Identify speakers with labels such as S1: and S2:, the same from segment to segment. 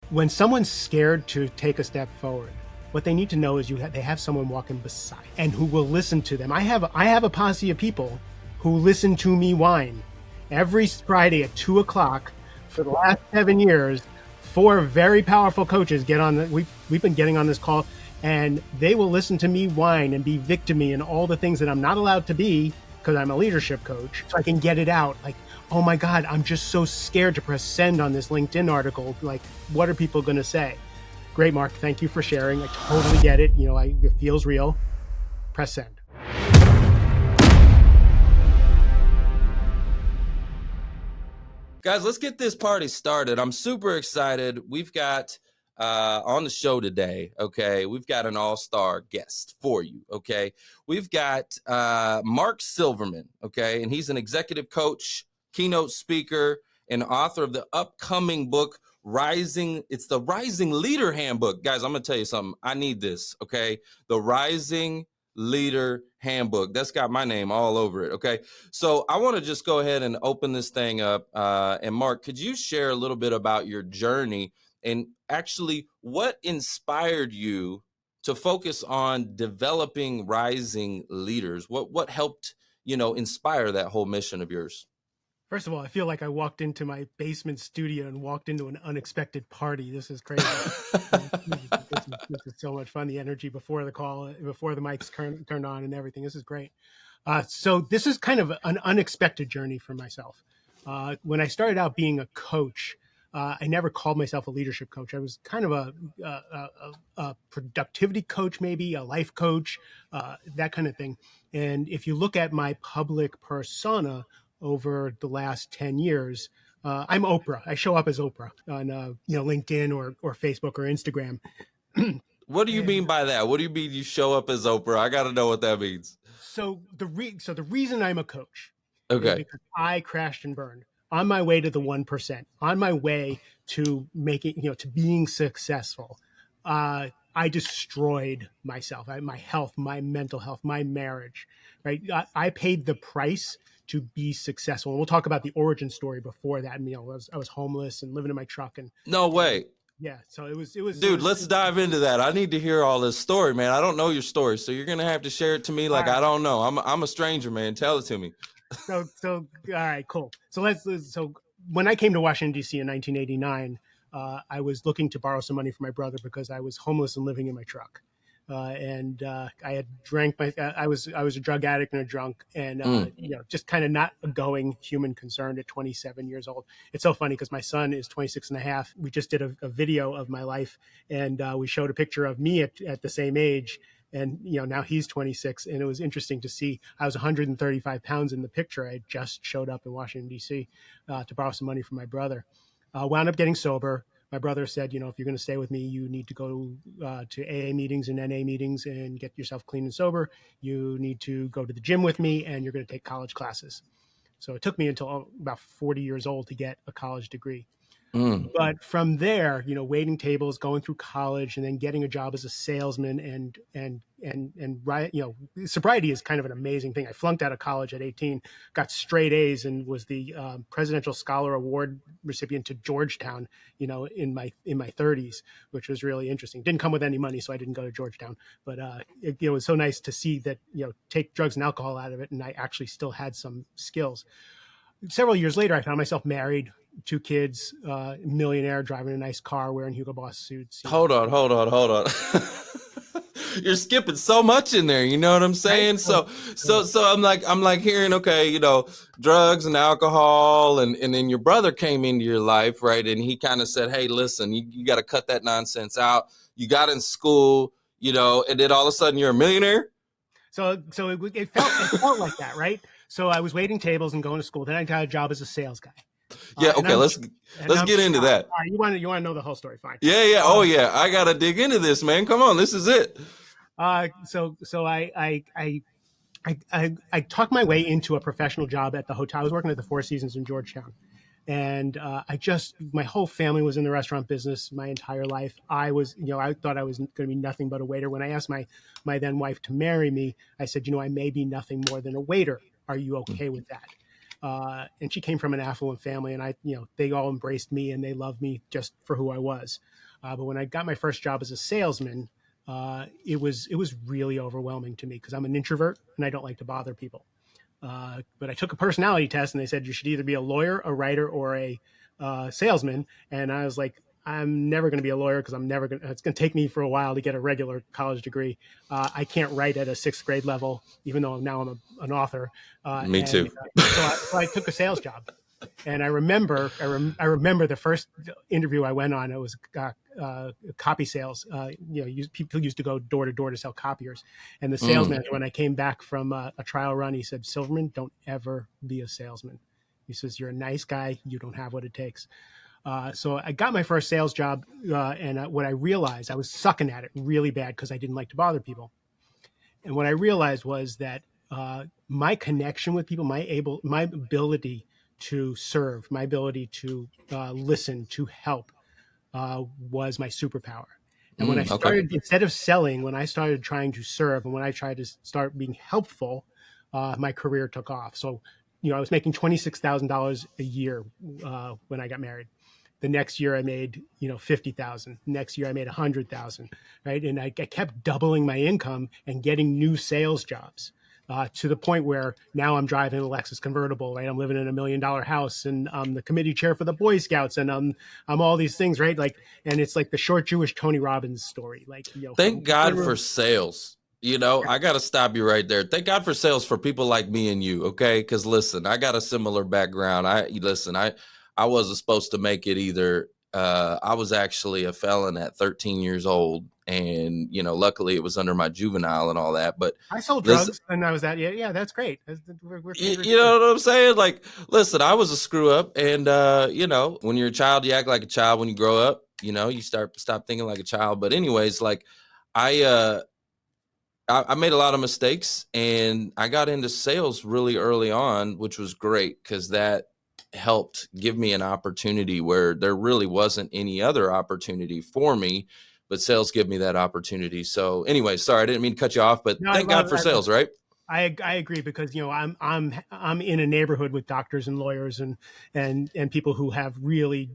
S1: when someone's scared to take a step forward, what they need to know is they have someone walking beside and who will listen to them. I have a posse of people who listen to me whine every Friday at 2:00 for the last 7 years. 4 very powerful coaches get on. We've been getting on this call, and they will listen to me whine and be victim-y and all the things that I'm not allowed to be because I'm a leadership coach. So I can get it out. Like, oh my God, I'm just so scared to press send on this LinkedIn article. Like, what are people going to say? Great, Mark. Thank you for sharing. I totally get it. It feels real. Press send.
S2: Guys, let's get this party started. I'm super excited. We've got on the show today, okay, we've got an all-star guest for you, okay? We've got Mark Silverman, okay, and he's an executive coach, keynote speaker, and author of the upcoming book, it's the Rising Leader Handbook. Guys, I'm going to tell you something. I need this, okay? The Rising Leader Handbook. That's got my name all over it, okay? So I want to just go ahead and open this thing up. And Mark, could you share a little bit about your journey and actually what inspired you to focus on developing rising leaders? What helped, inspire that whole mission of yours?
S1: First of all, I feel like I walked into my basement studio and walked into an unexpected party. This is crazy. This is so much fun. The energy before the call, before the mics turned on and everything. This is great. So this is kind of an unexpected journey for myself. When I started out being a coach, I never called myself a leadership coach. I was kind of a productivity coach, maybe a life coach, that kind of thing. And if you look at my public persona over the last 10 years, I'm Oprah. I show up as Oprah on LinkedIn or Facebook or Instagram.
S2: What do you mean by that? What do you mean you show up as Oprah? I got to know what that means.
S1: So the reason I'm a coach
S2: is
S1: because I crashed and burned on my way to the 1%, on my way to making, to being successful. I destroyed myself, my health, my mental health, my marriage, right? I paid the price to be successful. And we'll talk about the origin story before that. And, I was homeless and living in my truck. And
S2: no way.
S1: Yeah. So it was.
S2: Dude, let's dive into that. I need to hear all this story, man. I don't know your story, so you're gonna have to share it to me. Like, right. I don't know. I'm a stranger, man. Tell it to me.
S1: So all right, cool. So when I came to Washington D.C. in 1989, I was looking to borrow some money from my brother because I was homeless and living in my truck. And I had drank I was a drug addict and a drunk and, just kind of not a going human concerned at 27 years old. It's so funny because my son is 26 and a half. We just did a video of my life and we showed a picture of me at the same age. And, now he's 26 and it was interesting to see I was 135 pounds in the picture. I just showed up in Washington, D.C. To borrow some money from my brother. Wound up getting sober. My brother said, if you're going to stay with me, you need to go to AA meetings and NA meetings and get yourself clean and sober. You need to go to the gym with me and you're going to take college classes. So it took me until about 40 years old to get a college degree. But from there, waiting tables, going through college, and then getting a job as a salesman, and sobriety is kind of an amazing thing. I flunked out of college at 18, got straight A's, and was the Presidential Scholar Award recipient to Georgetown, in my 30s, which was really interesting. Didn't come with any money, so I didn't go to Georgetown. But it was so nice to see that take drugs and alcohol out of it, and I actually still had some skills. Several years later, I found myself married, 2 kids, millionaire, driving a nice car, wearing Hugo Boss suits.
S2: Hold on. You're skipping so much in there. You know what I'm saying? Right. So I'm like hearing, okay, drugs and alcohol, and then your brother came into your life, right? And he kind of said, hey, listen, you got to cut that nonsense out. You got in school, and then all of a sudden you're a millionaire.
S1: So it felt like that, right? So I was waiting tables and going to school. Then I got a job as a sales guy.
S2: Yeah. Okay. Let's get into that.
S1: All right, you want to know the whole story? Fine.
S2: Yeah. Oh yeah. I got to dig into this, man. Come on. This is it.
S1: So I talked my way into a professional job at the hotel. I was working at the Four Seasons in Georgetown. And my whole family was in the restaurant business my entire life. I was, I thought I was going to be nothing but a waiter. When I asked my then wife to marry me, I said, I may be nothing more than a waiter. Are you okay with that? And she came from an affluent family, and they all embraced me and they loved me just for who I was. But when I got my first job as a salesman, it was really overwhelming to me because I'm an introvert and I don't like to bother people. But I took a personality test and they said you should either be a lawyer, a writer, or a salesman. And I was like, I'm never going to be a lawyer because it's going to take me for a while to get a regular college degree. I can't write at a sixth grade level, even though now I'm an author.
S2: Me too.
S1: So I took a sales job. And I remember the first interview I went on. It was copy sales. People used to go door to door to sell copiers. And the sales manager, when I came back from a trial run, he said, "Silverman, don't ever be a salesman." He says, "You're a nice guy. You don't have what it takes." So I got my first sales job, and what I realized, I was sucking at it really bad because I didn't like to bother people. And what I realized was that my connection with people, my ability to serve, my ability to listen, to help, was my superpower. And when I started, instead of selling, when I started trying to serve, and when I tried to start being helpful, my career took off. So, I was making $26,000 a year when I got married. The next year I made, 50,000. Next year I made 100,000, right? And I kept doubling my income and getting new sales jobs. To the point where now I'm driving a Lexus convertible, right? I'm living in $1 million house, and I'm the committee chair for the Boy Scouts, and I'm all these things, right? Like, and it's like the short Jewish Tony Robbins story. Like,
S2: thank God for sales. I got to stop you right there. Thank God for sales for people like me and you, okay? Because listen, I got a similar background. I wasn't supposed to make it either. I was actually a felon at 13 years old. And, luckily it was under my juvenile and all that. But
S1: I sold drugs and I was that. Yeah, that's great.
S2: You know what I'm saying? Like, listen, I was a screw up. And, when you're a child, you act like a child. When you grow up, you stop thinking like a child. But anyways, like I made a lot of mistakes and I got into sales really early on, which was great because that helped give me an opportunity where there really wasn't any other opportunity for me, but sales give me that opportunity. So anyway, sorry, I didn't mean to cut you off, but thank God for sales, right?
S1: I agree because I'm in a neighborhood with doctors and lawyers and people who have really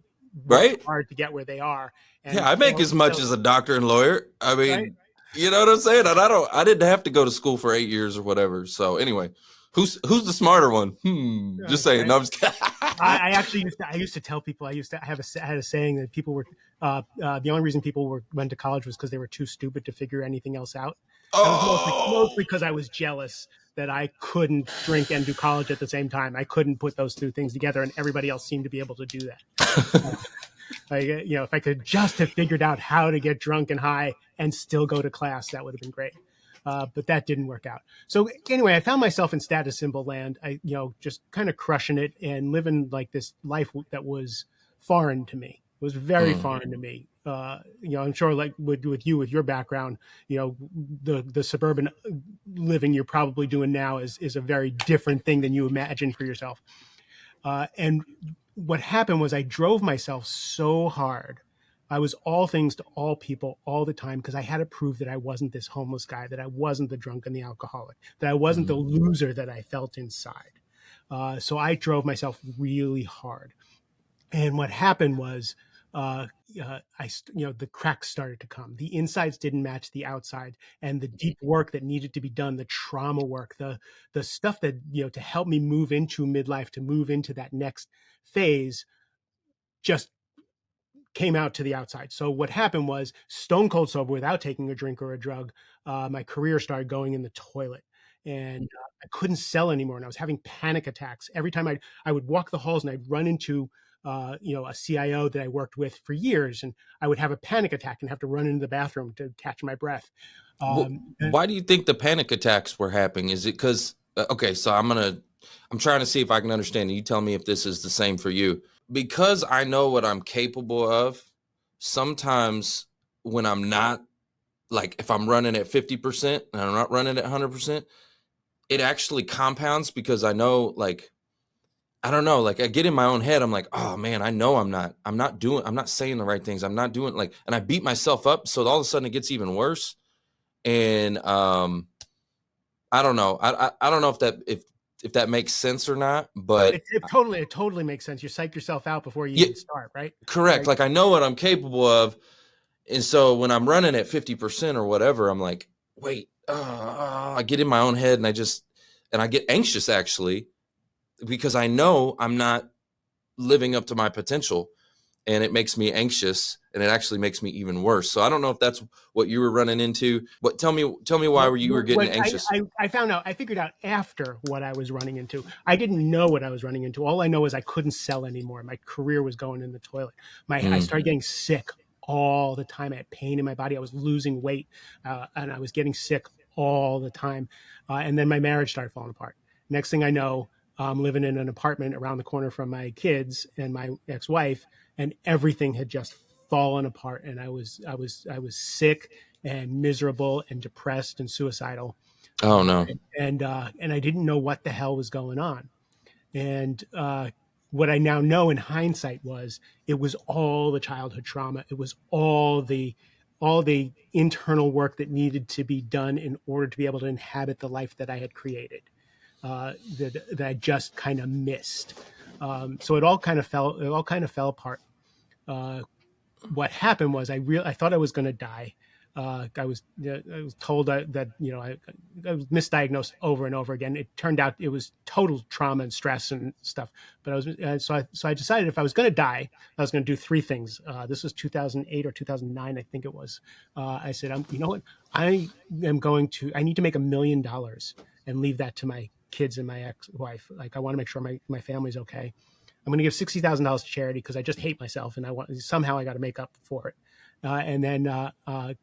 S1: worked hard to get where they are. And
S2: I make as much as a doctor and lawyer. I mean,
S1: right?
S2: You know what I'm saying? And I didn't have to go to school for 8 years or whatever. So anyway, who's the smarter one? Just saying. Right. No, I'm just kidding.
S1: I used to tell people, I had a saying that people were, the only reason people went to college was because they were too stupid to figure anything else out. Mostly because I was jealous that I couldn't drink and do college at the same time. I couldn't put those two things together, and everybody else seemed to be able to do that. If I could just have figured out how to get drunk and high and still go to class, that would have been great. But that didn't work out. So anyway, I found myself in status symbol land. Just kind of crushing it and living like this life that was foreign to me. It was very foreign to me. I'm sure like with you, with your background, the suburban living you're probably doing now is a very different thing than you imagined for yourself. And what happened was I drove myself so hard. I was all things to all people all the time because I had to prove that I wasn't this homeless guy, that I wasn't the drunk and the alcoholic, that I wasn't the loser that I felt inside. So I drove myself really hard. And what happened was the cracks started to come. The insides didn't match the outside, and the deep work that needed to be done, the trauma work, the stuff that, to help me move into midlife, to move into that next phase, just came out to the outside. So what happened was, stone cold sober without taking a drink or a drug, my career started going in the toilet. And I couldn't sell anymore. And I was having panic attacks. Every time I would walk the halls and I'd run into a CIO that I worked with for years, and I would have a panic attack and have to run into the bathroom to catch my breath.
S2: Why do you think the panic attacks were happening? Is it because, okay, so I'm trying to see if I can understand. You tell me if this is the same for you. Because I know what I'm capable of, sometimes when I'm not, like if I'm running at 50% and I'm not running at 100%, it actually compounds because I know, like, I don't know, like I get in my own head. I'm like, oh man, I know I'm not saying the right things. I'm not doing and I beat myself up. So all of a sudden it gets even worse. And I don't know. I don't know if if that makes sense or not, but
S1: It totally makes sense. You psych yourself out before you
S2: yeah,
S1: even start, right?
S2: correct.
S1: Right.
S2: Like I know what I'm capable of. And so when I'm running at 50% or whatever, I'm like, wait, I get in my own head and I get anxious actually, because I know I'm not living up to my potential, and it makes me anxious, and it actually makes me even worse. So I don't know if that's what you were running into, but tell me why you were getting anxious.
S1: I found out, I figured out after what I was running into. I didn't know what I was running into. All I know is I couldn't sell anymore. My career was going in the toilet. I
S2: Mm.
S1: started getting sick all the time. I had pain in my body. I was losing weight, and I was getting sick all the time. And then my marriage started falling apart. Next thing I know, I'm living in an apartment around the corner from my kids and my ex-wife, and everything had just fallen apart. And I was sick and miserable and depressed and suicidal,
S2: Oh no.
S1: and I didn't know what the hell was going on. And what I now know in hindsight was it was all the childhood trauma. It was all the internal work that needed to be done in order to be able to inhabit the life that I had created, that I just kind of missed. So it all kind of fell apart. What happened was I thought I was going to die. I was told that I was misdiagnosed over and over again. It turned out it was total trauma and stress and stuff. But so I decided if I was going to die, I was going to do three things. This was 2008 or 2009, I think it was. I said, you know what? I need to make $1 million and leave that to my kids and my ex-wife. Like I want to make sure my family's okay. I'm going to give $60,000 to charity because I just hate myself, and somehow I got to make up for it. And then I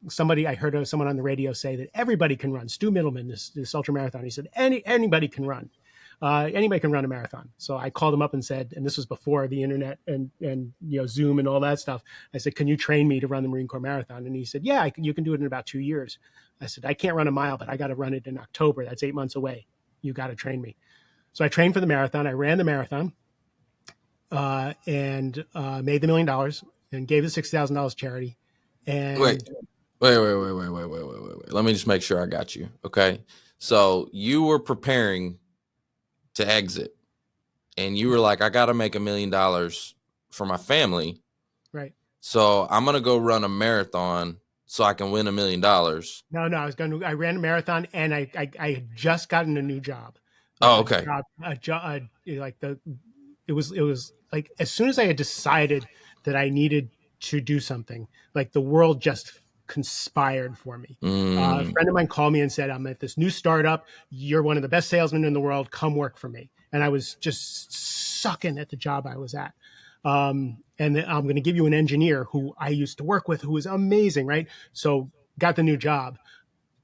S1: heard of someone on the radio say that everybody can run. Stu Middleman, this ultra marathon, he said anybody can run. Anybody can run a marathon. So I called him up and said, and this was before the internet and Zoom and all that stuff. I said, can you train me to run the Marine Corps Marathon? And he said, yeah, you can do it in about 2 years. I said, I can't run a mile, but I got to run it in October. That's 8 months away. You got to train me. So I trained for the marathon. I ran the marathon. And made the $1 million and gave the $6,000 charity. And
S2: Wait. Let me just make sure I got you. Okay. So you were preparing to exit, and you were like, I got to make $1 million for my family.
S1: Right.
S2: So I'm going to go run a marathon so I can win $1 million.
S1: No, I ran a marathon, and I had just gotten a new job.
S2: Okay.
S1: It was like, as soon as I had decided that I needed to do something, like the world just conspired for me. A friend of mine called me and said, I'm at this new startup. You're one of the best salesmen in the world. Come work for me. And I was just sucking at the job I was at. And then I'm going to give you an engineer who I used to work with, who was amazing. Right. So got the new job,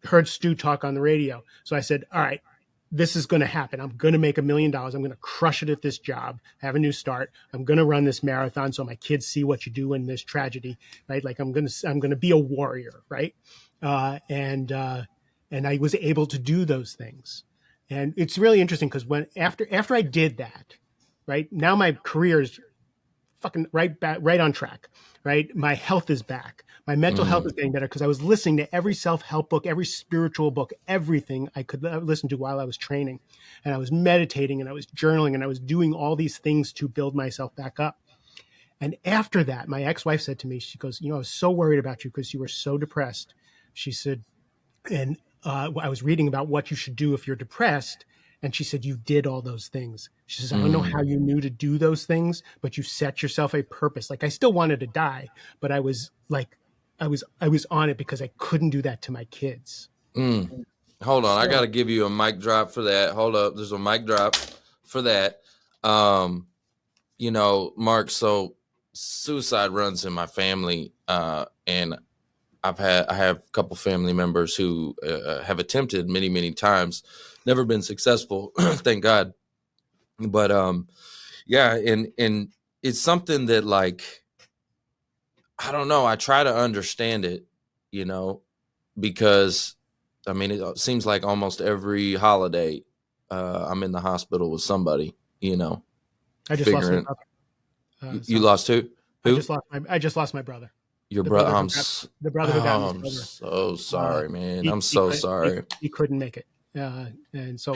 S1: heard Stu talk on the radio. So I said, all right, this is going to happen. I'm going to make $1 million. I'm going to crush it at this job, have a new start. I'm going to run this marathon so my kids see what you do in this tragedy, right? Like I'm going to be a warrior, right? And I was able to do those things. And it's really interesting because after I did that, right, now my career is fucking right on track, right? My health is back. My mental health is getting better because I was listening to every self-help book, every spiritual book, everything I could listen to while I was training. And I was meditating and I was journaling and I was doing all these things to build myself back up. And after that, my ex-wife said to me, she goes, I was so worried about you because you were so depressed. She said, and I was reading about what you should do if you're depressed. And she said, you did all those things. She says, I don't know how you knew to do those things, but you set yourself a purpose. Like I still wanted to die, but I was on it because I couldn't do that to my kids.
S2: Hold on. I got to give you a mic drop for that. Hold up. There's a mic drop for that. Mark, so suicide runs in my family. And I have a couple family members who have attempted many, many times, never been successful. Thank God. But, and it's something that, like, I don't know. I try to understand it, because I mean, it seems like almost every holiday, I'm in the hospital with somebody,
S1: I just lost my brother.
S2: You lost who?
S1: I just lost my brother.
S2: Your brother?
S1: The brother who got
S2: I'm so sorry, man. I'm so sorry.
S1: He couldn't make it. And so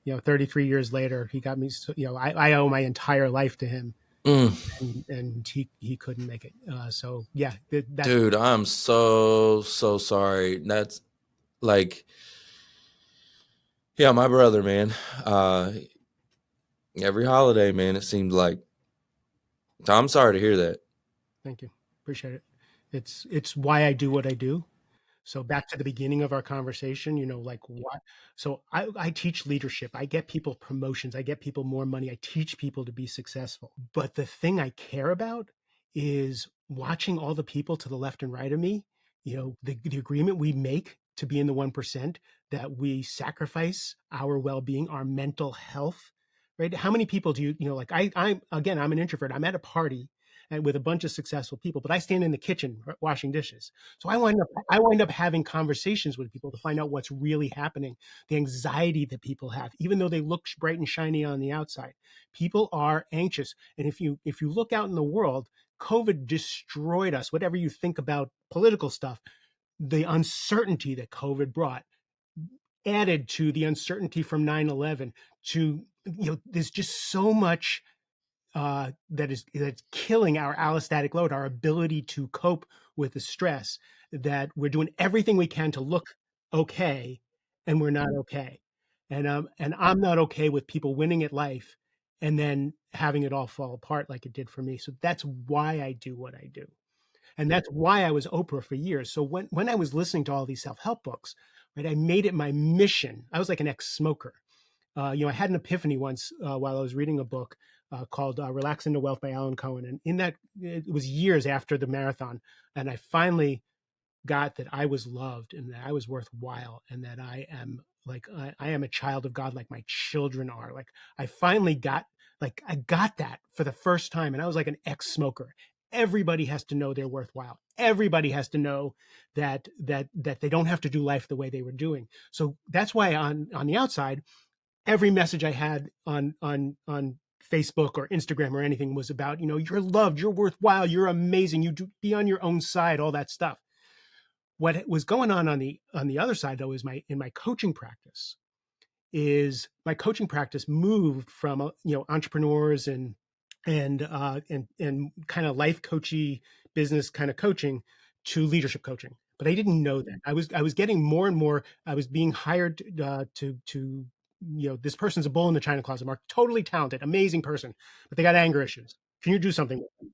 S1: 33 years later, he got me. So, I owe my entire life to him,
S2: Mm.
S1: and he couldn't make it. So yeah, that's
S2: Dude, I'm so sorry. That's like, yeah, my brother, man. Every holiday, man, it seems like. I'm sorry to hear that.
S1: Thank you, appreciate it. It's why I do what I do. So back to the beginning of our conversation, like what? So I teach leadership. I get people promotions. I get people more money. I teach people to be successful. But the thing I care about is watching all the people to the left and right of me, the agreement we make to be in the 1%, that we sacrifice our well-being, our mental health, right? How many people do like I'm an introvert. I'm at a party and with a bunch of successful people, but I stand in the kitchen washing dishes. So I wind up having conversations with people to find out what's really happening, the anxiety that people have, even though they look bright and shiny on the outside. People are anxious, and if you look out in the world, COVID destroyed us. Whatever you think about political stuff, the uncertainty that COVID brought, added to the uncertainty from 9/11, to there's just so much that's killing our allostatic load, our ability to cope with the stress, that we're doing everything we can to look okay, and we're not okay. And I'm not okay with people winning at life and then having it all fall apart like it did for me. So that's why I do what I do. And that's why I was Oprah for years. So when I was listening to all these self-help books, right, I made it my mission. I was like an ex-smoker. I had an epiphany once while I was reading a book called Relax into Wealth by Alan Cohen. And in that, it was years after the marathon. And I finally got that I was loved and that I was worthwhile and that I am a child of God, like my children are. Like I finally got, I got that for the first time. And I was like an ex-smoker. Everybody has to know they're worthwhile. Everybody has to know that they don't have to do life the way they were doing. So that's why on the outside, every message I had on Facebook or Instagram or anything was about, you're loved, you're worthwhile, you're amazing, you do be on your own side, all that stuff. What was going on the other side though is my coaching practice. Is my coaching practice moved from entrepreneurs and kind of life coachy business kind of coaching to leadership coaching, but I didn't know that. I was getting more and more. I was being hired to this person's a bull in the china closet, Mark, totally talented, amazing person, but they got anger issues. Can you do something with them?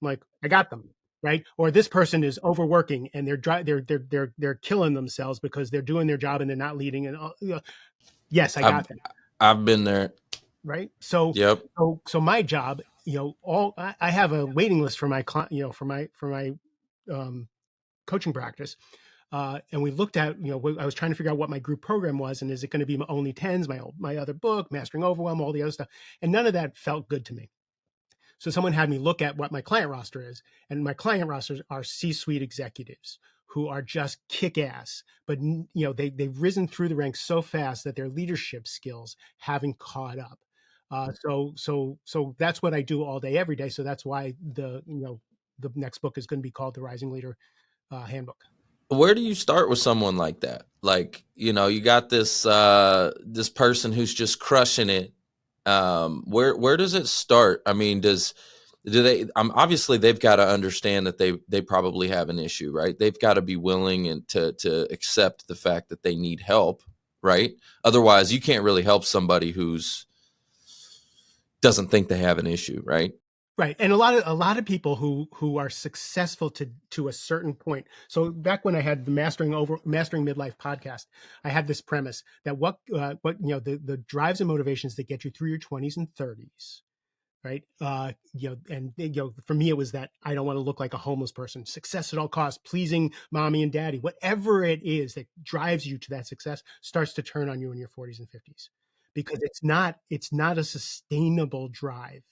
S1: I'm like, I got them. Right. Or this person is overworking and they're killing themselves because they're doing their job and they're not leading. And yes, I
S2: I've
S1: got that.
S2: I've been there.
S1: Right. So
S2: Yep.
S1: so my job, I have a waiting list for my client, for my um, coaching practice. And we looked at, I was trying to figure out what my group program was, and is it going to be only tens, my other book, Mastering Overwhelm, all the other stuff, and none of that felt good to me. So someone had me look at what my client roster is, and my client rosters are C-suite executives who are just kick-ass, but they've risen through the ranks so fast that their leadership skills haven't caught up. So that's what I do all day, every day. So that's why the next book is going to be called the Rising Leader Handbook.
S2: Where do you start with someone like that? Like, you got this person who's just crushing it. Where does it start? I mean, do they, obviously they've got to understand that they probably have an issue, right? They've got to be willing and to accept the fact that they need help, right? Otherwise you can't really help somebody who's doesn't think they have an issue, right?
S1: Right. And a lot of people who are successful to a certain point. So back when I had the Mastering Midlife podcast, I had this premise that what the drives and motivations that get you through your 20s and 30s, right? And for me, it was that I don't want to look like a homeless person. Success at all costs, pleasing mommy and daddy, whatever it is that drives you to that success, starts to turn on you in your 40s and 50s, because it's not a sustainable drive,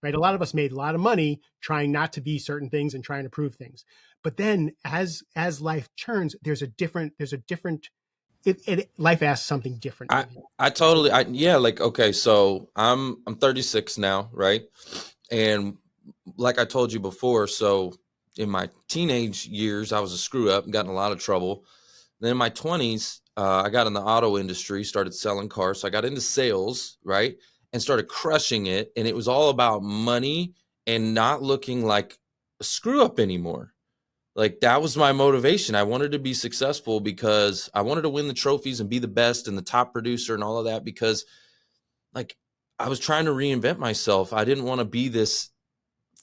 S1: right? A lot of us made a lot of money trying not to be certain things and trying to prove things, but then as life turns, there's a different life asks something different
S2: I
S1: of you.
S2: I totally yeah, like, okay, so I'm 36 now, right? And like I told you before, so in my teenage years I was a screw up and got in a lot of trouble. Then in my 20s, I got in the auto industry, started selling cars. So I got into sales, right? And started crushing it. And it was all about money and not looking like a screw up anymore. Like that was my motivation. I wanted to be successful because I wanted to win the trophies and be the best and the top producer and all of that, because like I was trying to reinvent myself. I didn't want to be this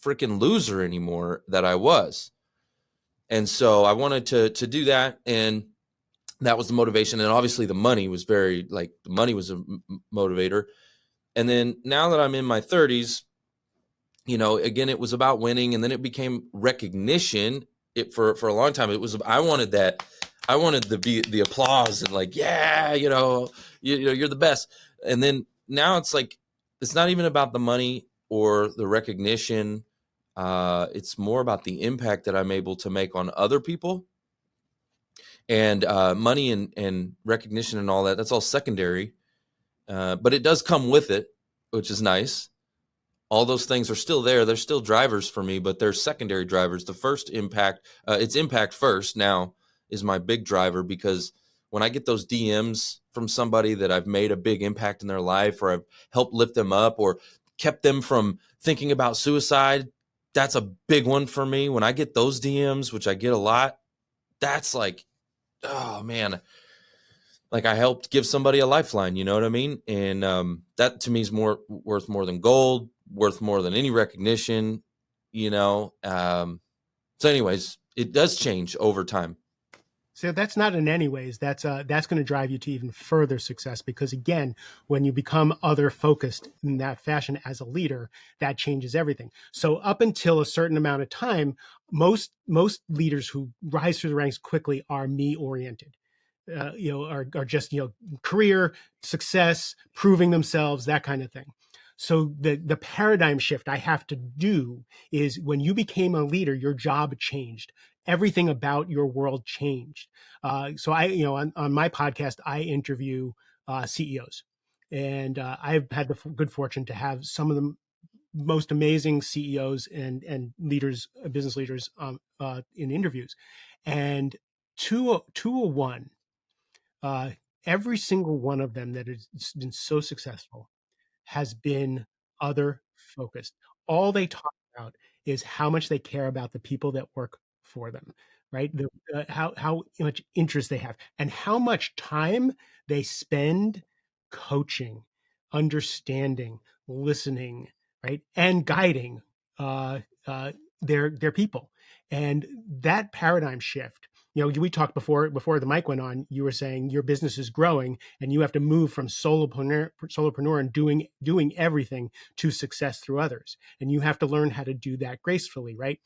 S2: freaking loser anymore that I was. And so I wanted to do that. And that was the motivation. And obviously the money was the money was a motivator. And then now that I'm in my 30s, again, it was about winning, and then it became recognition. For a long time, it was, I wanted that. I wanted the applause and like, yeah, you're the best. And then now it's like, it's not even about the money or the recognition. It's more about the impact that I'm able to make on other people. And money and recognition and all that, that's all secondary. But it does come with it, which is nice. All those things are still there. They're still drivers for me, but they're secondary drivers. The first impact, it's impact first now is my big driver, because when I get those DMs from somebody that I've made a big impact in their life, or I've helped lift them up or kept them from thinking about suicide, that's a big one for me. When I get those DMs, which I get a lot, that's like, oh man, like I helped give somebody a lifeline, you know what I mean? And that to me is worth more than gold, worth more than any recognition, you know. So anyways, it does change over time.
S1: So that's not in any ways. That's going to drive you to even further success, because again, when you become other focused in that fashion as a leader, that changes everything. So up until a certain amount of time, most leaders who rise through the ranks quickly are me oriented. Are just career success, proving themselves, that kind of thing. So the paradigm shift I have to do is, when you became a leader, your job changed. Everything about your world changed. So on my podcast, I interview CEOs, and I've had the good fortune to have some of the most amazing CEOs and leaders, business leaders, in interviews, and 201, uh, every single one of them that has been so successful has been other focused. All they talk about is how much they care about the people that work for them, right? How much interest they have, and how much time they spend coaching, understanding, listening, right, and guiding uh, their people. And that paradigm shift, we talked before the mic went on. You were saying your business is growing, and you have to move from solopreneur and doing everything to success through others, and you have to learn how to do that gracefully, right?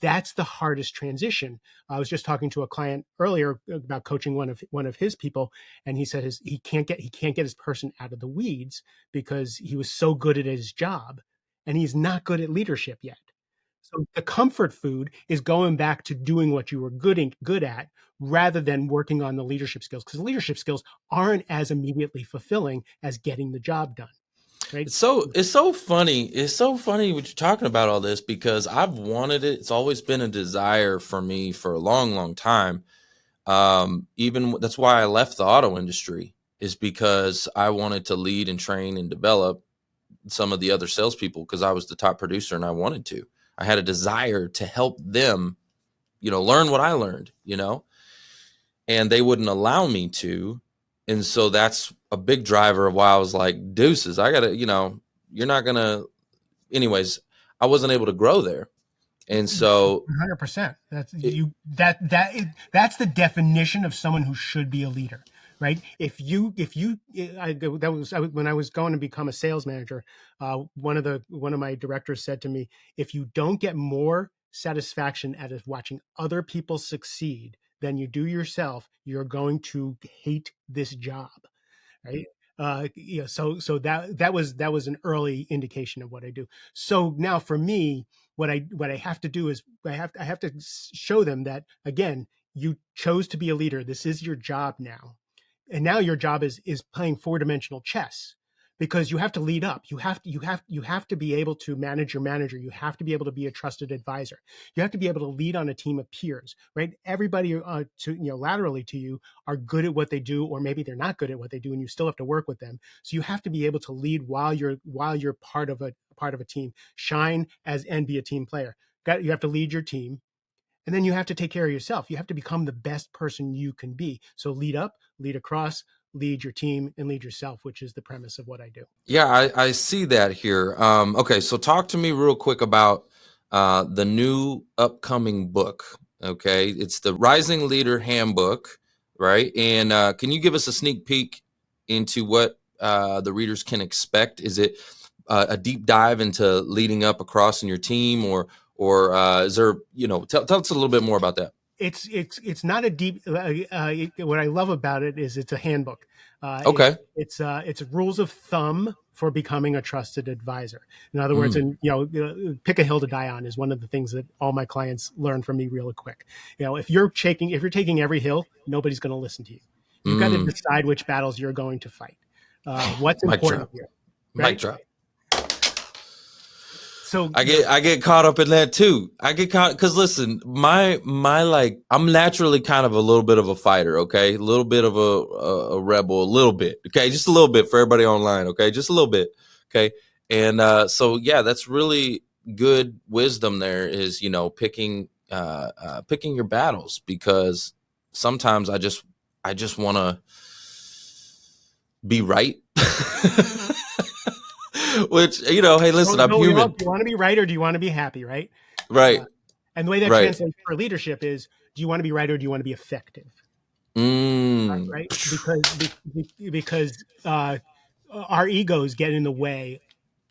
S1: That's the hardest transition. I was just talking to a client earlier about coaching one of his people, and he said he can't get his person out of the weeds because he was so good at his job, and he's not good at leadership yet. So the comfort food is going back to doing what you were good at, rather than working on the leadership skills, because leadership skills aren't as immediately fulfilling as getting the job done, right?
S2: It's so funny. It's so funny what you're talking about all this, because I've wanted it. It's always been a desire for me for a long, long time. Even that's why I left the auto industry, is because I wanted to lead and train and develop some of the other salespeople, because I was the top producer and I wanted to. I had a desire to help them, learn what I learned, and they wouldn't allow me to. And so that's a big driver of why I was like, deuces, I gotta, you're not gonna, anyways, I wasn't able to grow there. And so
S1: 100%.
S2: it,
S1: That's the definition of someone who should be a leader, right? When I was going to become a sales manager, one of my directors said to me, if you don't get more satisfaction out of watching other people succeed than you do yourself, you're going to hate this job, right? So that was an early indication of what I do. So now for me, what I have to do is I have to show them that, again, you chose to be a leader. This is your job now, and now your job is playing four-dimensional chess. because you have to lead up. You have to be able to manage your manager. You have to be able to be a trusted advisor. You have to be able to lead on a team of peers, right? Everybody laterally to you are good at what they do, or maybe they're not good at what they do, and you still have to work with them. So you have to be able to lead while you're part of a team. Shine and be a team player. You have to lead your team. And then you have to take care of yourself. You have to become the best person you can be. So lead up, lead across, lead your team, and lead yourself, which is the premise of what I do.
S2: Yeah, I see that here. Okay, so talk to me real quick about the new upcoming book. Okay, it's the Rising Leader Handbook, right? And can you give us a sneak peek into what the readers can expect? Is it a deep dive into leading up across in your team, or is there, tell us a little bit more about that.
S1: It's not a deep. What I love about it is it's a handbook.
S2: Okay.
S1: It's rules of thumb for becoming a trusted advisor. In other words, and pick a hill to die on is one of the things that all my clients learn from me really quick. If you're taking every hill, nobody's going to listen to you. You've got to decide which battles you're going to fight. What's important here, right?
S2: Mic drop.
S1: So
S2: I get caught up in that too. I get caught because listen, my I'm naturally kind of a little bit of a fighter, okay? A little bit of a rebel, a little bit, okay? Just a little bit for everybody online, okay? Just a little bit, okay? And so yeah, that's really good wisdom. There is picking your battles, because sometimes I just want to be right. Which, hey, listen, I'm human.
S1: Do you want to be right, or do you want to be happy, right?
S2: Right.
S1: And the way that translates for leadership is, do you want to be right, or do you want to be effective? Right? Because our egos get in the way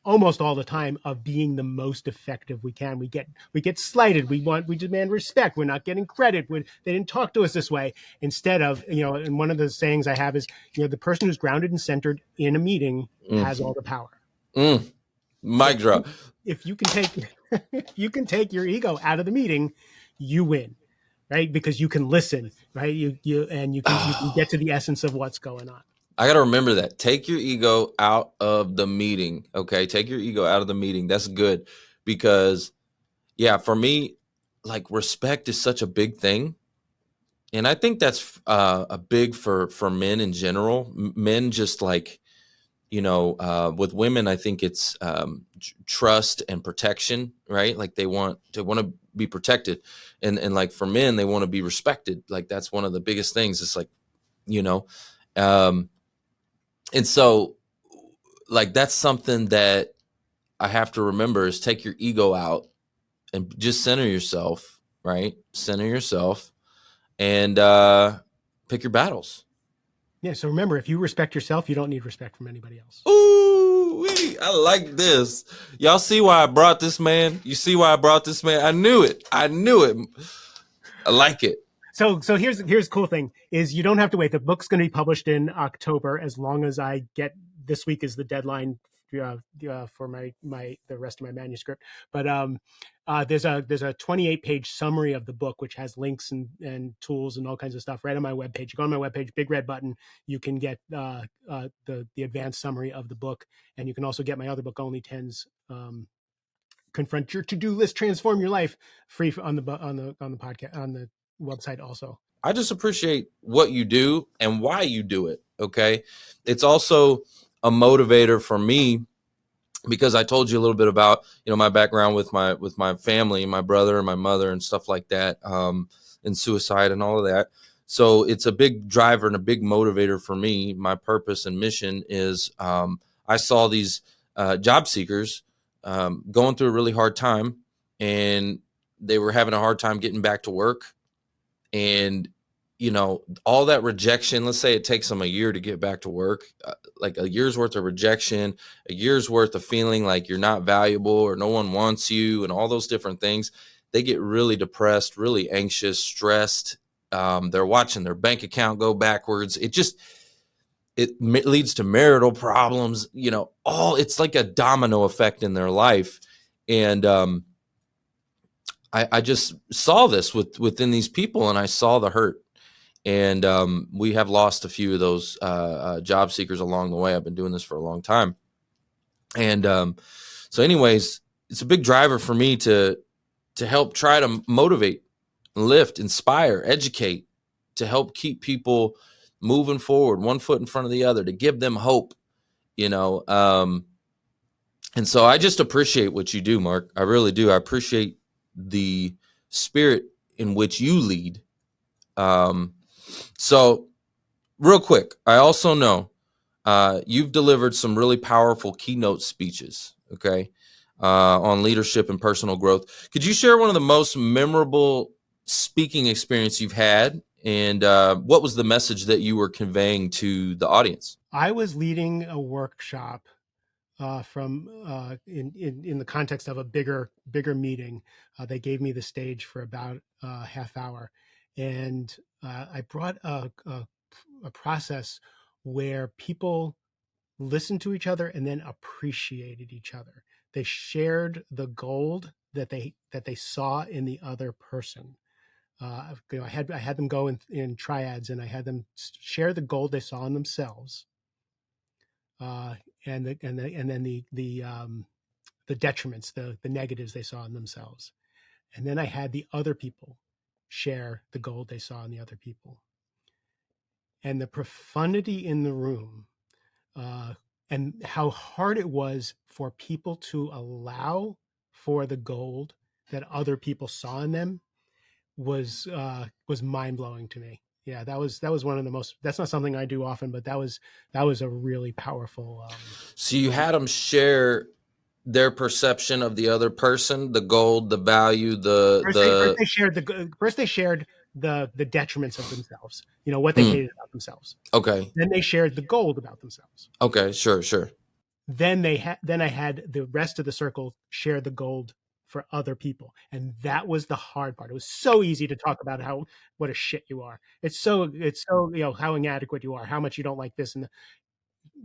S1: almost all the time of being the most effective we can. We get slighted. We demand respect. We're not getting credit. They didn't talk to us this way. Instead of, and one of the sayings I have is, the person who's grounded and centered in a meeting has all the power.
S2: Mic drop.
S1: If you can take your ego out of the meeting, you win, right? Because you can listen, right? You can get to the essence of what's going on.
S2: I got to remember that. Take your ego out of the meeting. Okay. Take your ego out of the meeting. That's good, because yeah, for me, like, respect is such a big thing. And I think that's a big for men in general. Men just like, with women, I think it's trust and protection, right? Like they want to be protected, and like for men, they want to be respected. Like that's one of the biggest things. It's like, and so like that's something that I have to remember, is take your ego out and just center yourself, right? Center yourself and pick your battles.
S1: Yeah, so remember, if you respect yourself, you don't need respect from anybody else.
S2: Ooh, I like this. Y'all see why I brought this man? You see why I brought this man? I knew it. I like it.
S1: So here's the cool thing is you don't have to wait. The book's going to be published in October, as long as I get, this week is the deadline for the rest of my manuscript. But there's a 28-page summary of the book, which has links and tools and all kinds of stuff right on my webpage. You go on my webpage, big red button, you can get the advanced summary of the book, and you can also get my other book, Only Tens. Confront your to-do list, transform your life, free on the podcast, on the website also.
S2: I just appreciate what you do and why you do it. Okay. It's also a motivator for me, because I told you a little bit about, my background with my family, my brother and my mother and stuff like that, and suicide and all of that. So it's a big driver and a big motivator for me. My purpose and mission is, I saw these job seekers going through a really hard time, and they were having a hard time getting back to work. And, all that rejection, let's say it takes them a year to get back to work, like a year's worth of rejection, a year's worth of feeling like you're not valuable or no one wants you and all those different things. They get really depressed, really anxious, stressed. They're watching their bank account go backwards. It leads to marital problems, it's like a domino effect in their life. And I just saw this within these people, and I saw the hurt. And we have lost a few of those job seekers along the way. I've been doing this for a long time. And so anyways, it's a big driver for me to help try to motivate, lift, inspire, educate, to help keep people moving forward, one foot in front of the other, to give them hope, you know. And so I just appreciate what you do, Mark. I really do. I appreciate the spirit in which you lead. So real quick, I also know you've delivered some really powerful keynote speeches, okay, on leadership and personal growth. Could you share one of the most memorable speaking experience you've had, and what was the message that you were conveying to the audience?
S1: I was leading a workshop from in the context of a bigger meeting. They gave me the stage for about a half hour, and I brought a process where people listened to each other and then appreciated each other. They shared the gold that they saw in the other person. I had them go in triads, and I had them share the gold they saw in themselves, uh, and then the detriments, the negatives they saw in themselves, and then I had the other people share the gold they saw in the other people, and the profundity in the room, uh, and how hard it was for people to allow for the gold that other people saw in them was mind blowing to me. Yeah, that was one of the most. That's not something I do often, but that was a really powerful.
S2: So you had them share their perception of the other person, the gold, the value,
S1: First
S2: the
S1: they shared the detriments of themselves. You know what they
S2: mm,
S1: hated about themselves.
S2: okay,
S1: Then they shared the gold about themselves.
S2: okay, sure.
S1: Then I had the rest of the circle share the gold for other people, and that was the hard part. It was so easy to talk about how what a shit you are. It's so how inadequate you are, how much you don't like this, and it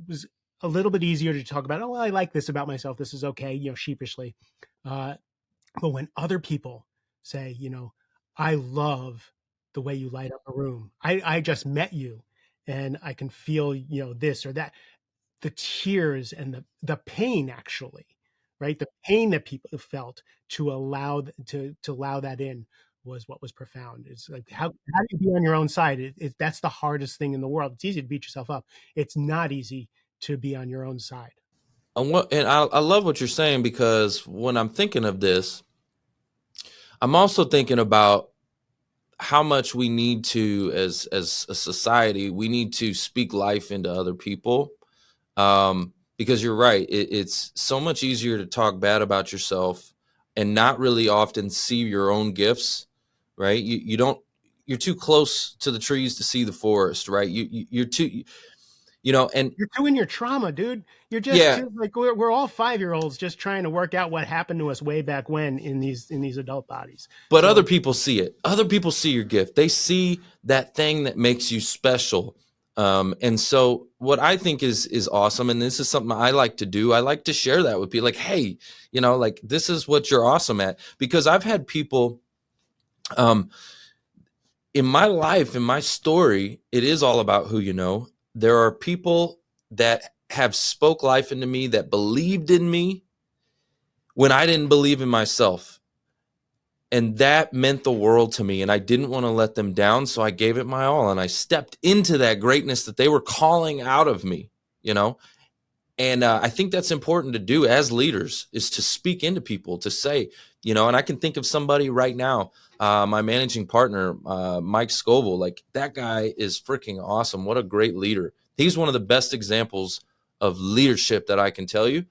S1: was a little bit easier to talk about. Oh, well, I like this about myself. This is okay, sheepishly. Uh, but when other people say, I love the way you light up a room. I just met you, and I can feel this or that, the tears and the pain, actually, right? The pain that people felt to allow that in was what was profound. It's like, how do you be on your own side? That's the hardest thing in the world. It's easy to beat yourself up. It's not easy to be on your own side.
S2: And I love what you're saying, because when I'm thinking of this, I'm also thinking about how much we need to, as a society, we need to speak life into other people. Because you're right, it's so much easier to talk bad about yourself and not really often see your own gifts, right? You don't, you're too close to the trees to see the forest, right? You're too, and
S1: You're too in your trauma, dude. You're just
S2: yeah,
S1: too, like, we're all 5-year-olds just trying to work out what happened to us way back when in these adult bodies.
S2: but other
S1: So
S2: people see it. Other people see your gift. They see that thing that makes you special. And so what I think is awesome, and this is something I like to do, I like to share that with people. Like, hey, like, this is what you're awesome at. Because I've had people um, in my life, in my story, it is all about who you know. There are people that have spoke life into me, that believed in me when I didn't believe in myself. And that meant the world to me. And I didn't want to let them down. So I gave it my all. And I stepped into that greatness that they were calling out of me, you know? And I think that's important to do as leaders, is to speak into people, to say, and I can think of somebody right now, my managing partner, Mike Scoville. Like, that guy is freaking awesome. What a great leader. He's one of the best examples of leadership that I can tell you.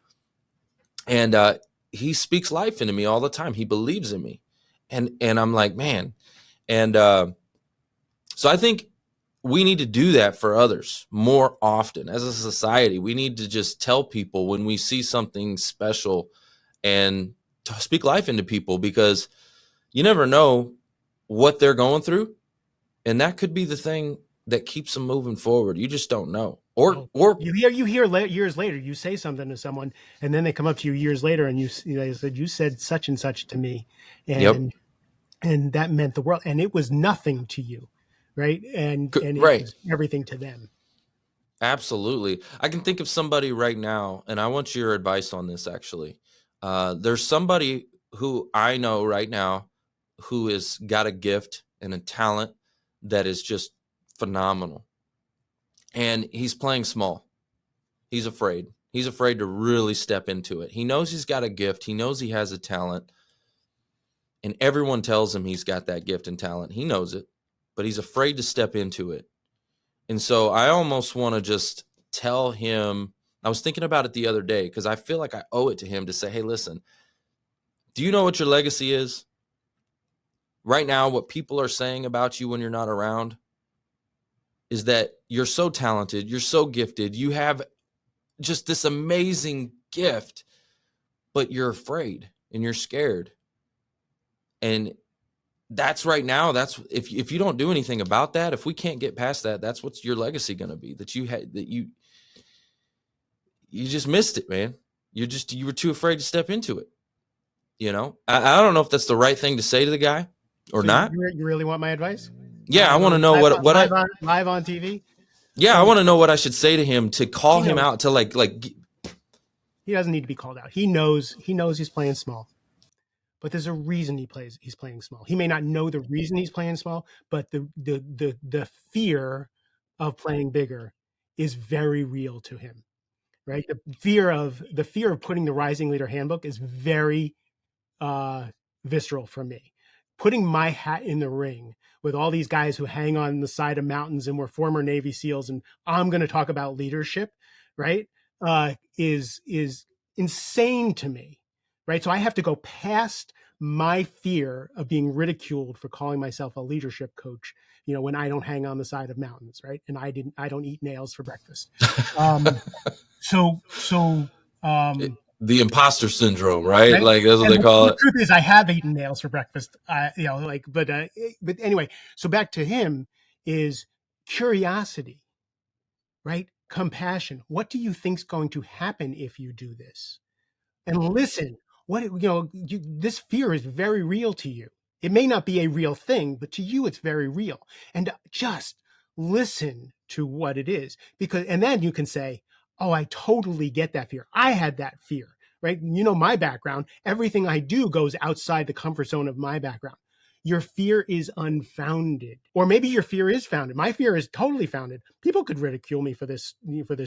S2: And he speaks life into me all the time. He believes in me. And I'm like, man. And so I think we need to do that for others more often. As a society, we need to just tell people when we see something special, and to speak life into people, because you never know what they're going through. And that could be the thing that keeps them moving forward. You just don't know.
S1: oh, you hear years later, you say something to someone, and then they come up to you years later, and they said, you said such and such to me,
S2: yep.
S1: and that meant the world, and it was nothing to you, right? And it
S2: Right.
S1: was everything to them.
S2: Absolutely. I can think of somebody right now, and I want your advice on this actually. There's somebody who I know right now who has got a gift and a talent that is just phenomenal. And he's playing small. He's afraid. He's afraid to really step into it. He knows he's got a gift, he knows he has a talent, and everyone tells him he's got that gift and talent. He knows it, but he's afraid to step into it. And so I almost want to just tell him, I was thinking about it the other day because I feel like I owe it to him to say, hey, listen, do you know what your legacy is? Right now, what people are saying about you when you're not around is that you're so talented, you're so gifted, you have just this amazing gift, but you're afraid and you're scared. And that's right now, that's if you don't do anything about that, if we can't get past that, that's what's your legacy going to be, that you had, that you just missed it, man. You were too afraid to step into it. I don't know if that's the right thing to say to the guy or
S1: So you,
S2: not.
S1: you really want my advice?
S2: Yeah, I want to know
S1: Live on TV.
S2: Yeah, I
S1: So
S2: want to know what I should say to him to call
S1: he
S2: him
S1: knows
S2: out to
S1: he doesn't need to be called out. He knows he's playing small, but there's a reason he's playing small. He may not know the reason he's playing small, but the fear of playing bigger is very real to him, right? The fear of putting the Rising Leader Handbook is very uh, visceral for me. Putting my hat in the ring with all these guys who hang on the side of mountains and were former Navy SEALs, and I'm going to talk about leadership, right? Is insane to me, right? So I have to go past my fear of being ridiculed for calling myself a leadership coach, when I don't hang on the side of mountains, right? And I don't eat nails for breakfast. Um, so
S2: the imposter syndrome, right?
S1: right?
S2: Like that's what
S1: And
S2: they call
S1: the
S2: it.
S1: truth is, I have eaten nails for breakfast. But anyway. So back to him is curiosity, right? Compassion. What do you think's going to happen if you do this? And listen. This fear is very real to you. It may not be a real thing, but to you, it's very real. And just listen to what it is, and then you can say, "Oh, I totally get that fear. I had that fear." Right? My background. Everything I do goes outside the comfort zone of my background. Your fear is unfounded, or maybe your fear is founded. My fear is totally founded. People could ridicule me for this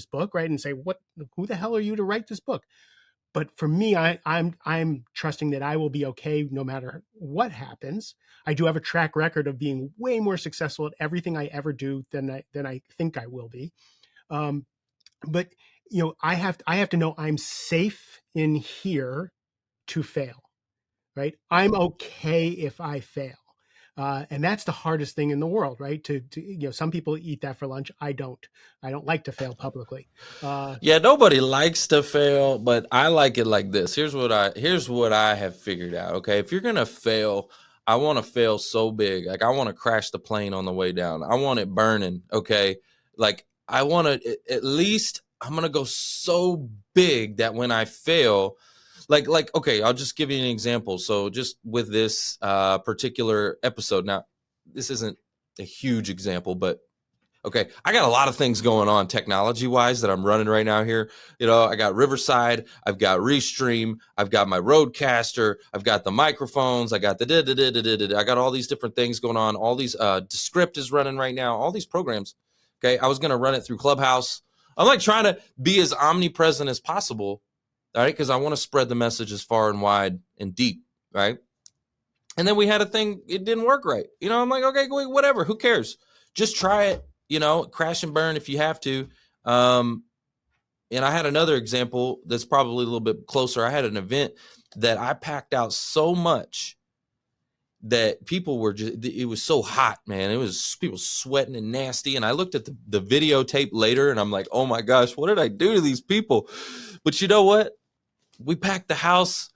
S1: book, right? And say, "What? Who the hell are you to write this book?" But for me, I'm trusting that I will be okay no matter what happens. I do have a track record of being way more successful at everything I ever do than I think I will be. Um, but I have to know I'm safe in here to fail. Right? I'm okay if I fail. And that's the hardest thing in the world, right? Some people eat that for lunch. I don't. I don't like to fail publicly.
S2: Yeah, nobody likes to fail, but I like it like this. Here's what I have figured out. Okay, if you're gonna fail, I want to fail so big. Like I want to crash the plane on the way down. I want it burning. Okay, like I want to at least. I'm gonna go so big that when I fail, like okay, I'll just give you an example. So just with this particular episode, now this isn't a huge example, but okay, I got a lot of things going on technology wise that I'm running right now here. I got Riverside, I've got Restream, I've got my Roadcaster, I've got the microphones, I got I got all these different things going on. All these Descript is running right now, all these programs. Okay, I was gonna run it through Clubhouse. I'm like trying to be as omnipresent as possible, all right, because I want to spread the message as far and wide and deep, right? And then we had a thing, it didn't work right. I'm like, okay, whatever, who cares? Just try it, crash and burn if you have to. Um, and I had another example that's probably a little bit closer. I had an event that I packed out so much that people were it was so hot, man. It was people sweating and nasty. And I looked at the videotape later and I'm like, oh my gosh, what did I do to these people? But you know what? We packed the house.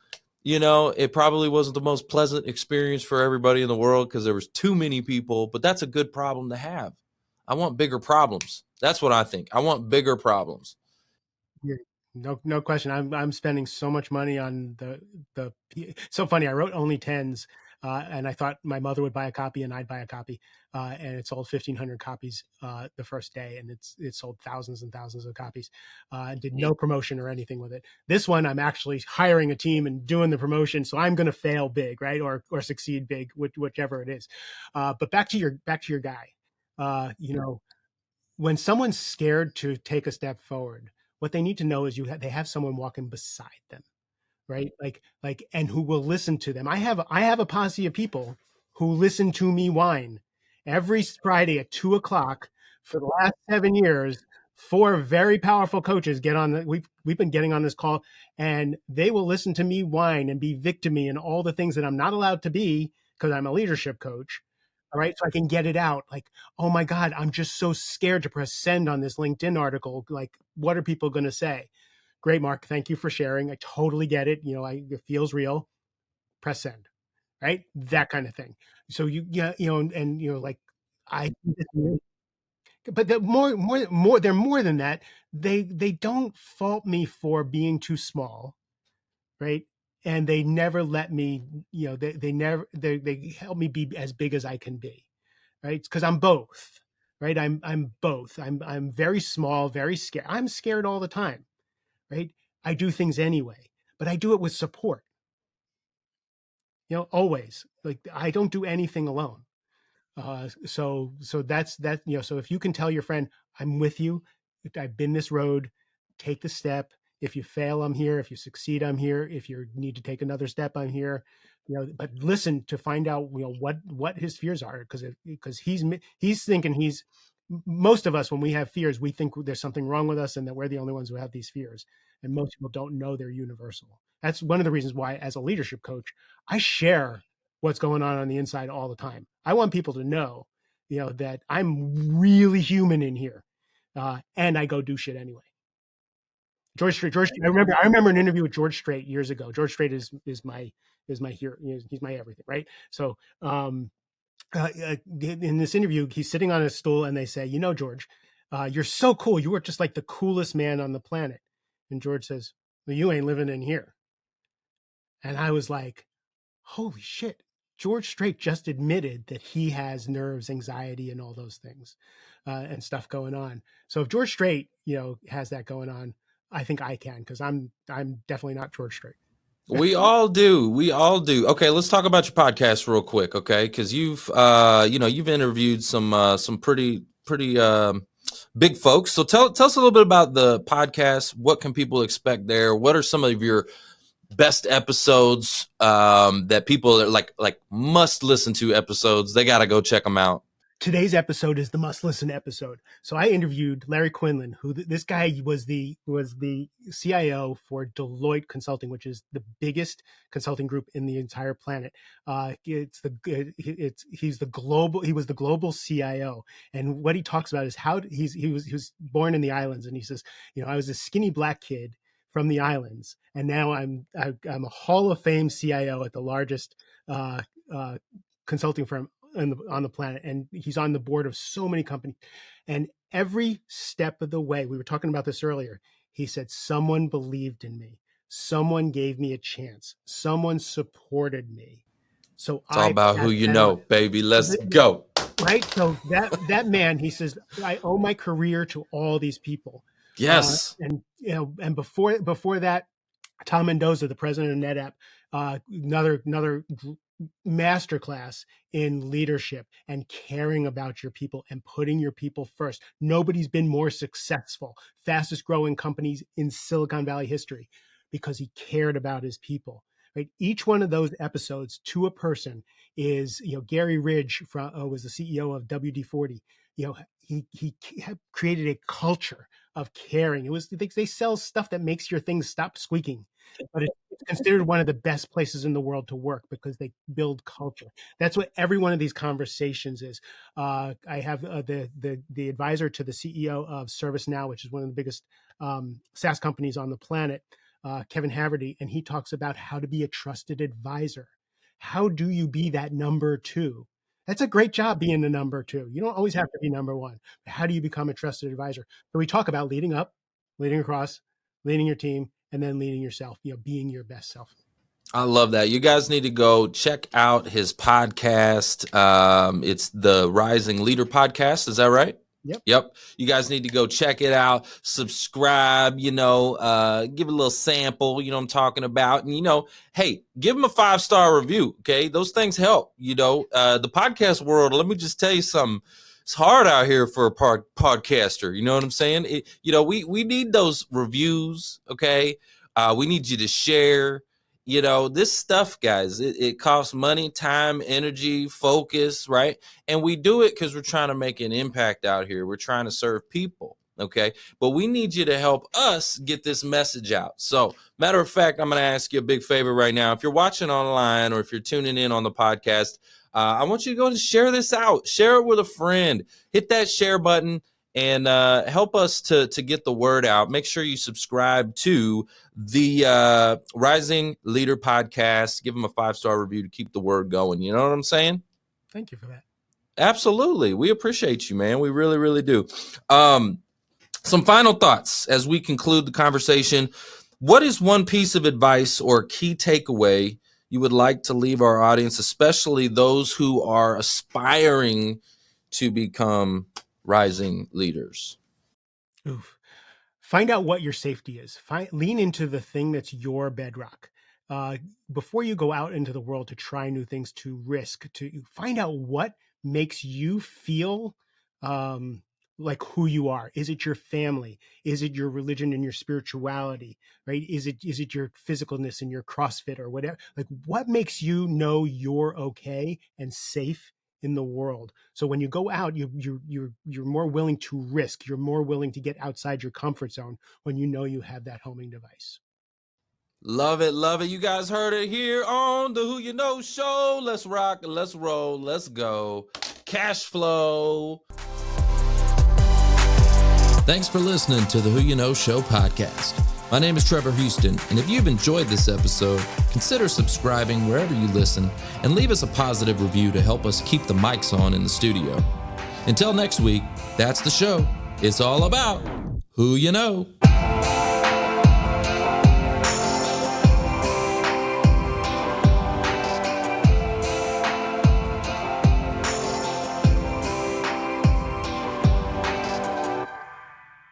S2: It probably wasn't the most pleasant experience for everybody in the world because there was too many people, but that's a good problem to have. I want bigger problems. That's what I think. I want bigger problems.
S1: Yeah, no question. I'm spending so much money on the. So funny. I wrote Only Tens and I thought my mother would buy a copy and I'd buy a copy, and it sold 1,500 copies the first day, and it sold thousands and thousands of copies. Did no promotion or anything with it. This one, I'm actually hiring a team and doing the promotion, so I'm going to fail big, right, or succeed big, whichever it is. But back to your guy. You know, when someone's scared to take a step forward, what they need to know is they have someone walking beside them, right? And who will listen to them. I have a posse of people who listen to me whine every Friday at 2 o'clock for the last 7 years. Four very powerful coaches get on we've been getting on this call, and they will listen to me whine and be victimy and all the things that I'm not allowed to be because I'm a leadership coach. All right. So I can get it out. Like, oh my God, I'm just so scared to press send on this LinkedIn article. Like, what are people going to say? Great, Mark. Thank you for sharing. I totally get it. It feels real. Press send, right? That kind of thing. So like I, but they're more than that. They don't fault me for being too small, right? And they never let me, they help me be as big as I can be, right? Because I'm both, right? I'm both. I'm very small, very scared. I'm scared all the time, right? I do things anyway, but I do it with support, always. Like I don't do anything alone. So that's that. So if you can tell your friend, I'm with you. I've been this road. Take the step. If you fail, I'm here. If you succeed, I'm here. If you need to take another step, I'm here. But listen to find out what his fears are, because he's thinking most of us, when we have fears, we think there's something wrong with us and that we're the only ones who have these fears. And most people don't know they're universal. That's one of the reasons why, as a leadership coach, I share what's going on the inside all the time. I want people to know, that I'm really human in here, and I go do shit anyway. George Strait. I remember an interview with George Strait years ago. George Strait is my hero. He's my everything, right? So in this interview, he's sitting on a stool, and they say, George, you're so cool. You are just like the coolest man on the planet. And George says, well, you ain't living in here. And I was like, holy shit. George Strait just admitted that he has nerves, anxiety, and all those things, and stuff going on. So if George Strait, has that going on, I think I can, because I'm definitely not George Strait.
S2: We all do. We all do. Okay, let's talk about your podcast real quick, okay? Because you've you've interviewed some pretty big folks. So tell us a little bit about the podcast. What can people expect there? What are some of your best episodes that people are like must listen to episodes? They got to go check them out.
S1: Today's episode is the must-listen episode. So I interviewed Larry Quinlan, who this guy was the CIO for Deloitte Consulting, which is the biggest consulting group in the entire planet. He was the global CIO, and what he talks about is how he was born in the islands, and he says, I was a skinny black kid from the islands, and now I'm a Hall of Fame CIO at the largest consulting firm on the planet, and he's on the board of so many companies. And every step of the way, we were talking about this earlier, he said, someone believed in me, someone gave me a chance, someone supported me. So
S2: it's all about who you know, baby. Let's go.
S1: Right. So that man, he says, I owe my career to all these people.
S2: Yes.
S1: And before that, Tom Mendoza, the president of NetApp, another masterclass in leadership and caring about your people and putting your people first. Nobody's been more successful, fastest growing companies in Silicon Valley history, because he cared about his people. Right? Each one of those episodes to a person is, Gary Ridge was the CEO of WD-40. He created a culture of caring. They sell stuff that makes your things stop squeaking, but it's considered one of the best places in the world to work because they build culture. That's what every one of these conversations is. I have the advisor to the CEO of ServiceNow, which is one of the biggest SaaS companies on the planet, Kevin Haverty, and he talks about how to be a trusted advisor. How do you be that number two? That's a great job, being the number two. You don't always have to be number one. How do you become a trusted advisor? So we talk about leading up, leading across, leading your team, and then leading yourself, being your best self.
S2: I love that. You guys need to go check out his podcast. It's the Rising Leader podcast. Is that right? Yep. You guys need to go check it out, subscribe, give a little sample, what I'm talking about. And, hey, give them a 5-star review. Okay. Those things help, the podcast world. Let me just tell you something. It's hard out here for a podcaster. You know what I'm saying? We need those reviews. Okay. We need you to share. This stuff, guys, it costs money, time, energy, focus, right? And we do it because we're trying to make an impact out here. We're trying to serve people, okay? But we need you to help us get this message out. So, matter of fact, I'm going to ask you a big favor right now. If you're watching online or if you're tuning in on the podcast, I want you to go and share this out. Share it with a friend. Hit that share button. And help us to get the word out. Make sure you subscribe to the Rising Leader podcast. Give them a 5-star review to keep the word going. You know what I'm saying?
S1: Thank you for that.
S2: Absolutely. We appreciate you, man. We really, really do. Some final thoughts as we conclude the conversation. What is one piece of advice or key takeaway you would like to leave our audience, especially those who are aspiring to become rising leaders?
S1: Oof. Find out what your safety is. Lean into the thing that's your bedrock. Before you go out into the world to try new things, to risk, to find out what makes you feel like who you are. Is it your family? Is it your religion and your spirituality? Right? Is it your physicalness and your CrossFit or whatever? Like, what makes you know you're okay and safe in the world? So when you go out, you're more willing to risk. You're more willing to get outside your comfort zone when you know you have that homing device.
S2: Love it. Love it. You guys heard it here on the Who You Know Show. Let's rock. Let's roll. Let's go. Cash flow. Thanks for listening to the Who You Know Show podcast. My name is Trevor Houston, and if you've enjoyed this episode, consider subscribing wherever you listen and leave us a positive review to help us keep the mics on in the studio. Until next week, that's the show. It's all about who you know.